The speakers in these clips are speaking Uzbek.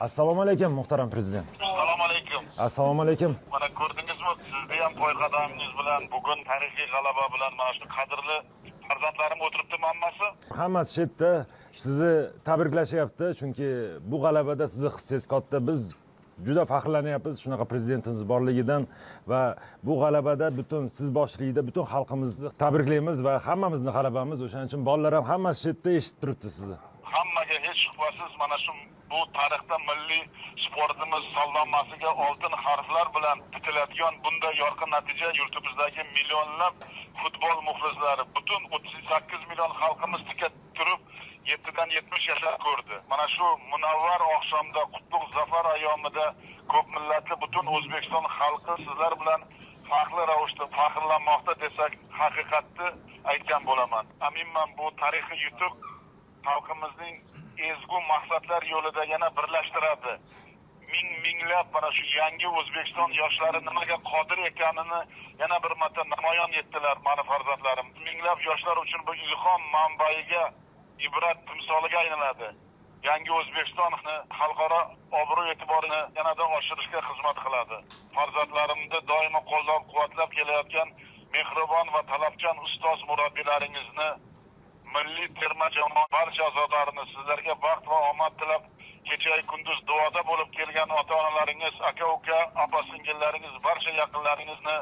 Assalomu alaykum muhtaram prezident. Assalomu alaykum. Assalomu alaykum. Mana ko'rdingizmi, sizni ham to'y qadamingiz bilan, bugun tarixiy g'alaba bilan mana shu qadrli farzandlarim o'tiribdi hammasi. Hammasi shu yerda sizni tabriklashyapti, chunki bu g'alabada sizni hissangiz katta. Biz juda faxrlanyapmiz shunaqa prezidentimiz borligidan va bu g'alabada butun siz boshchiligida butun xalqimizni tabriklaymiz va hammamizning g'alabamiz. O'shaning uchun bolalar ham hammasi shu yerda eshitib turibdi sizni. Hammaga hech shubhasiz mana shu bu tarixda milliy sportimiz sallomasiga oltin harflar bilan bitiladigan bunday yorqin natija yurtimizdagi millionlab futbol muxlislari, butun 38 million xalqimiz tika turib 7dan 70 yashar ko'rdi. Mana shu munavvar oqshomda qutlug' zafar ayyomida ko'p millatli butun O'zbekiston xalqi sizlar bilan faxrli ravishda faxrlanmoqda desak, haqiqatni aytgan bo'laman. Aminman bu tarixiy yutuq xalqimizning ezgu maqsadlar yo'lida yana birlashtiradi. Minglab mana shu yangi O'zbekiston yoshlari nimaga qodir ekanini yana bir marta namoyon etdilar mani farzandlarim. Minglab yoshlar uchun bu ilhom manbaiga, ibrat timsoliga aylanadi. Yangi O'zbekistonni xalqaro obro' e'tiborini yanada oshirishga xizmat qiladi. Farzandlarimni doimo qo'llab-quvvatlab kelayotgan mehribon va talabchan ustoz murabbiylaringizni, milliy terma jamoa barcha a'zolarini, sizlarga baxt va omad tilab, kecha kunduz duoda bo'lib kelgan ota-onalaringiz, aka-uka, opa-singillaringiz, barcha yaqinlaringizni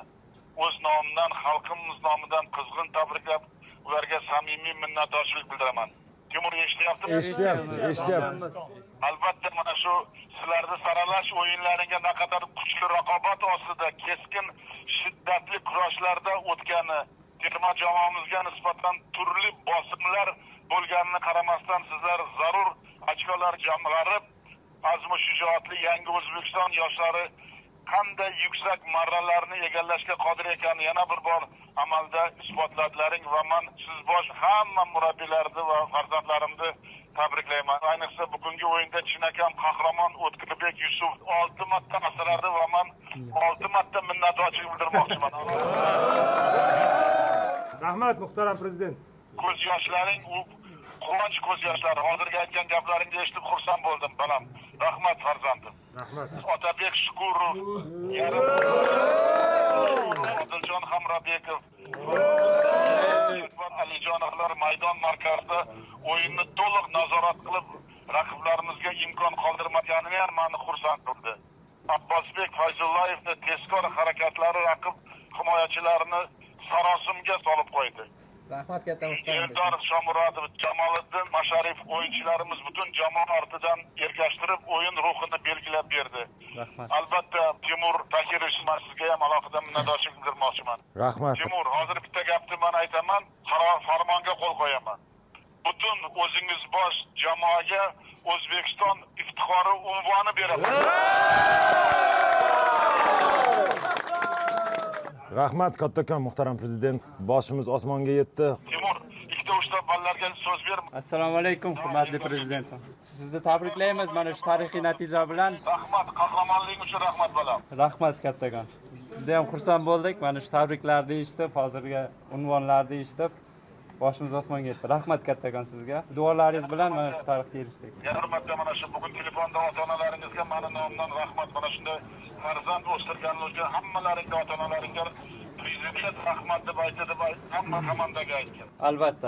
o'z nomidan, xalqimiz nomidan qizg'in tabriklab, ularga samimiy minnatdorchilik bildiraman. Timur eshityaptimi? Eshityapti. Albatta mana shu sizlarni saralash o'yinlariga naqadar kuchli raqobat ostida keskin shiddatli kurashlarda o'tgani, terma jamoamizga nisbatan turli bosimlar bo'lganini qaramasdan sizlar zarur ochkolar jamg'arib, azmu shijoatli yangi O'zbekiston yoshlari qanday yuksak marralarni egallashga qodir ekanini yana bir bor amalda isbotladilaring va men siz bosh hamma murabbiylarni va farzandlarimni tabriklayman. Ayniqsa bugungi o'yinda chinakam qahramon O'tkirbek Yusuf 6 marta asradi va men 6 marta minnatdorchilik bildirmoqchiman. Rahmat muhtaram prezident. Ko'z yoshlaring u quvonch ko'z yoshlari. Hozirgi aytgan gaplaringni eshitib xursand bo'ldim balam. Rahmat farzandim. Rahmat. Otabek Shukurov, Odiljon Hamrabekov, Alijonovlar maydon markazida o'yinni to'liq nazorat qilib, raqiblarimizga imkon qoldirmaganini ham meni xursand qildi. Abbosbek Fayzullayevni tezkor harakatlari raqib himoyachilarini sarosimga solib qo'ydi. Rahmat katta muhtaram. Eldor Shomurodov, Jamoliddin Masharif o'yinchilarimiz butun jamoa ortidan ergashtirib o'yin ruhini belgilab berdi. Rahmat. Albatta Timur Takirovich, sizga ham alohida minnatdorchilik bildirmoqchiman. Rahmat. Timur, hozir bitta gapni men aytaman, farmonga qo'l qo'yaman. Butun o'zingiz bosh jamoaga O'zbekiston iftixori unvoni beraman. Rahmat kattakon muhtaram prezident. Boshimiz osmonga yetdi. Timur, ikkita-uchta ballarga so'z ber. Assalomu alaykum hurmatli prezident. Sizni tabriklaymiz mana shu tarixiy natija bilan. Rahmat, qahramonlik uchun rahmat balam. Rahmat kattakon. Juda ham xursand bo'ldik mana shu tabriklarni eshitib, hozirgi unvonlarni eshitib. Boshimiz osmonga yetdi. Rahmat kattakon sizga. Duolaringiz bilan mana shu tarixga erishdik. Yana hurmatli mana shu bugun telefonda ota-onalaringizga meni nomimdan rahmat. Mana shunday farzand o'stirganlarga, hammalaringga, ota-onalaringga prezident rahmat deb aytdi, hamma komandaga aytgan. Albatta.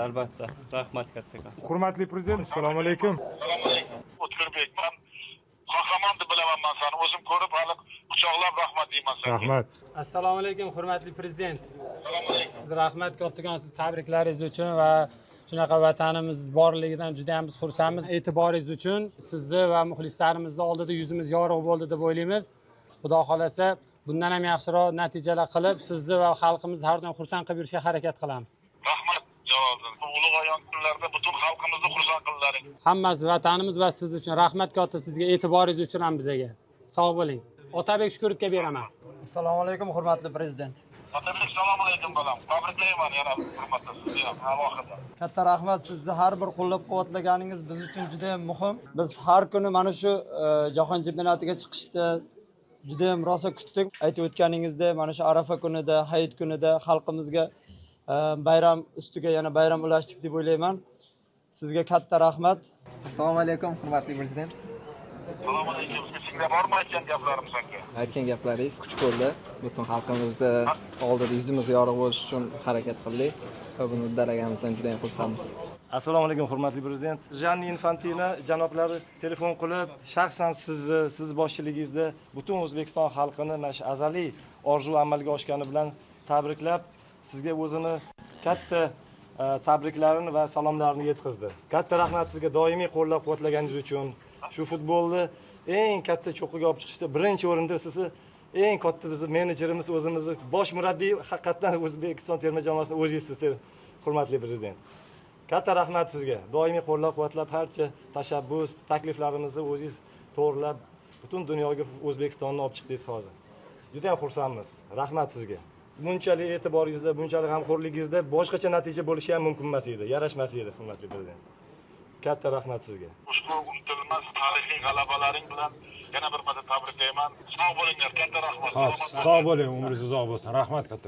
Rahmat kattakon. Hurmatli prezident, assalomu alaykum. Assalomu alaykum. O'tkirбек, men qahramon deb bilaman, men seni o'zim ko'rib, hali quchoqlab rahmat deyman senga. Rahmat. Assalomu alaykum hurmatli prezident. Assalomu alaykum. Rahmat kattakon siz tabriklaringiz uchun va shunaqa vatanimiz borligidan juda ham biz xursandmiz. E'tiboringiz uchun sizni va muxlislarimizni oldida yuzimiz yorug' bo'ldi deb o'ylaymiz. Xudo xolasa bundan ham yaxshiroq natijalar qilib, sizni va xalqimizni har doim xursand qilib yurishga harakat qilamiz. Rahmat javobim. Bu ulug' ayon kunlarda butun xalqimizni xursand qildilaring. Hammasi vatanimiz va siz uchun rahmat katta, sizga e'tiboringiz uchun ham bizga. Sog' bo'ling. Otabek Shukurovga beraman. Assalomu alaykum hurmatli prezident. Otabek, assalomu alaykum balam. Tabriklayman yana hurmatli sizga ham alohida. Katta rahmat, sizni har bir qo'llab-quvvatlaganingiz biz uchun juda ham muhim. Biz har kuni mana shu jahon chempionatiga chiqishda juda ham rosa kutdik. Aytib o'tganingizdek, mana shu Arafa kunida, Hayit kunida xalqimizga bayram ustiga yana bayram ulashdik deb o'ylayman. Sizga katta rahmat. Assalomu alaykum hurmatli prezident. Assalomu alaykum. Ichingda bormi aytgan gaplarim senga? Aytgan gaplaringiz kuch bo'ldi. Butun xalqimizni oldida yuzimiz yorug' bo'lish uchun harakat qildik va buni uddalaganimizdan juda ham xursandmiz. Assalomu alaykum hurmatli prezident. Janni Infantino janoblari telefon qilib, shaxsan siz boshchiligingizda butun O'zbekiston xalqini mana shu azaliy orzu amalga oshgani bilan tabriklab, sizga o'zini katta tabriklarini va salomlarini yetkazdi. Katta rahmat sizga doimiy qo'llab-quvvatlaganingiz uchun. Shu futbolni eng katta cho'qqiga olib chiqishda birinchi o'rinda sizni eng katta bizning menejerimiz, o'zimizni bosh murabbiy haqiqatan O'zbekiston terma jamoasining o'zingizsiz, hurmatli prezident. Katta rahmat sizga. Doimiy qo'llab-quvvatlab, barcha tashabbus, takliflarimizni o'zingiz to'g'rilab, butun dunyoga O'zbekistonni olib chiqdingiz hozir. Juda ham xursandmiz. Rahmat sizga. Bunchalik e'tiboringizda, bunchalik g'amxo'rligingizda boshqacha natija bo'lishi ham mumkin emas edi, yarashmas edi, hurmatli prezident. Katta rahmat sizga. Ushbu unutilmas tarixiy g'alabalaring bilan yana bir marta tabriklayman. Sog' bo'linglar, katta rahmat. Sog' bo'ling, umringiz uzoq bo'lsin. Rahmat katta.